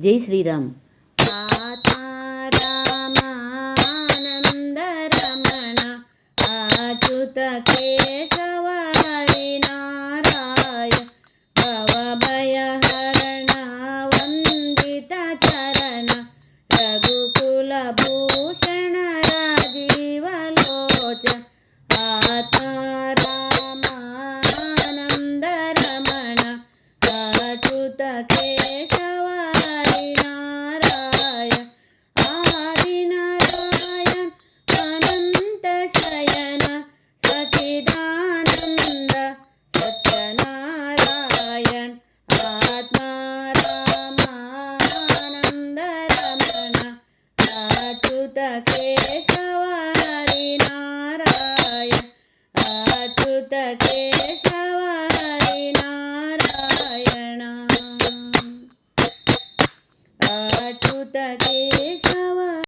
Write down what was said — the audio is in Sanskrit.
जय श्रीराम। आत्मारामानन्द रमण अच्युत केशव हरि नारायण भवभयहरण वन्दित चरण रघुकुलभूषण राजीवलोचन आत्मारामानन्द रमण अच्युत केशव हरि नारायण आदिनारायण अनंत शयन सच्चिदानंद सत्यनारायण आत्मारामानंद रमण अच्युत केशव हरि नारायण अच्युत केशव हरि नारायण अच्युत केशव